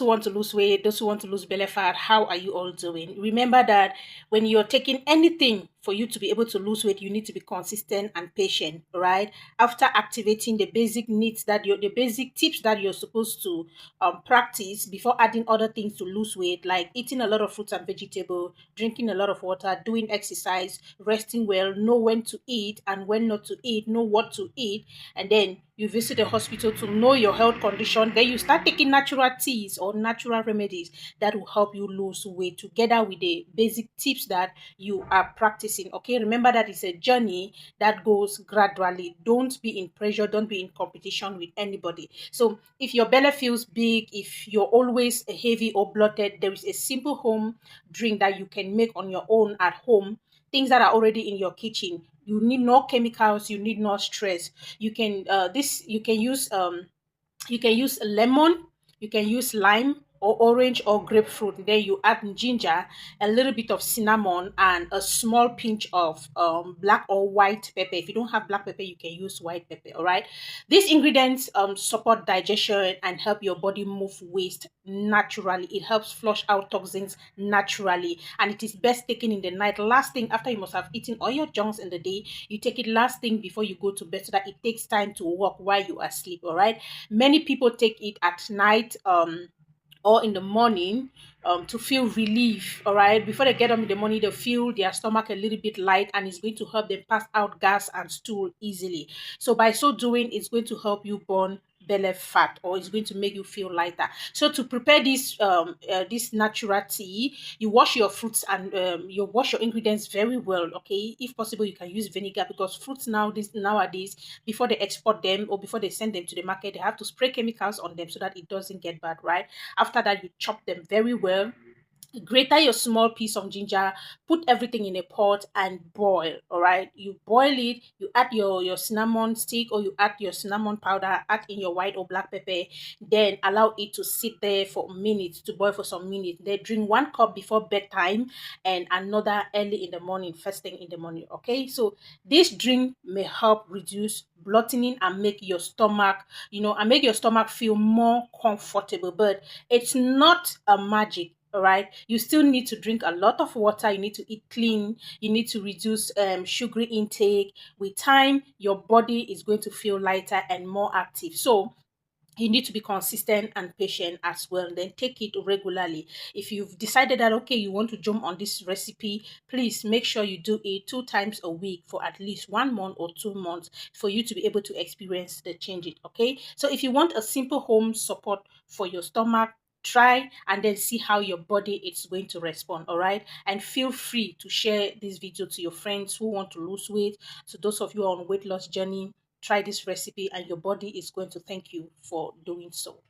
who want to lose weight, those who want to lose belly fat, how are you all doing? Remember that when you're taking anything for you to be able to lose weight, you need to be consistent and patient, right? After activating the basic needs that the basic tips that you're supposed to practice before adding other things to lose weight, like eating a lot of fruits and vegetables, drinking a lot of water, doing exercise, resting well, know when to eat and when not to eat, know what to eat, and then you visit a hospital to know your health condition. Then you start taking natural teas or natural remedies that will help you lose weight together with the basic tips that you are practicing. Okay, remember that it's a journey that goes gradually. Don't be in pressure, don't be in competition with anybody. So if your belly feels big, if you're always heavy or bloated, there is a simple home drink that you can make on your own at home, things that are already in your kitchen. You need no chemicals, you need no stress. You can this you can use lemon, you can use lime or orange or grapefruit. Then you add ginger, a little bit of cinnamon, and a small pinch of black or white pepper. If you don't have black pepper, you can use white pepper. All right. These ingredients support digestion and help your body move waste naturally. It helps flush out toxins naturally, and it is best taken in the night. Last thing after you must have eaten all your junks in the day, you take it last thing before you go to bed so that it takes time to work while you are asleep. All right. Many people take it at night or in the morning to feel relief. All right, before they get up in the morning, they feel their stomach a little bit light, and it's going to help them pass out gas and stool easily. So by so doing, it's going to help you burn belly fat, or it's going to make you feel lighter. So to prepare this natural tea, you wash your fruits and you wash your ingredients very well. Okay, if possible, you can use vinegar, because fruits nowadays, before they export them or before they send them to the market, they have to spray chemicals on them so that it doesn't get bad, right? After that, you chop them very well, grate your small piece of ginger, put everything in a pot and boil. All right, you boil it, you add your cinnamon stick, or you add your cinnamon powder, add in your white or black pepper, then allow it to sit there for minutes, to boil for some minutes. Then drink 1 cup before bedtime and another early in the morning, first thing in the morning. Okay, so this drink may help reduce bloating and make your stomach, and make your stomach feel more comfortable. But it's not a magic. All right, you still need to drink a lot of water, you need to eat clean, you need to reduce sugary intake. With time, your body is going to feel lighter and more active. So you need to be consistent and patient as well. Then take it regularly. If you've decided that okay, you want to jump on this recipe, please make sure you do it 2 times a week for at least 1 month or 2 months for you to be able to experience the changes. Okay, so if you want a simple home support for your stomach, try and then see how your body is going to respond. All right, and feel free to share this video to your friends who want to lose weight. So those of you on weight loss journey, try this recipe and your body is going to thank you for doing so.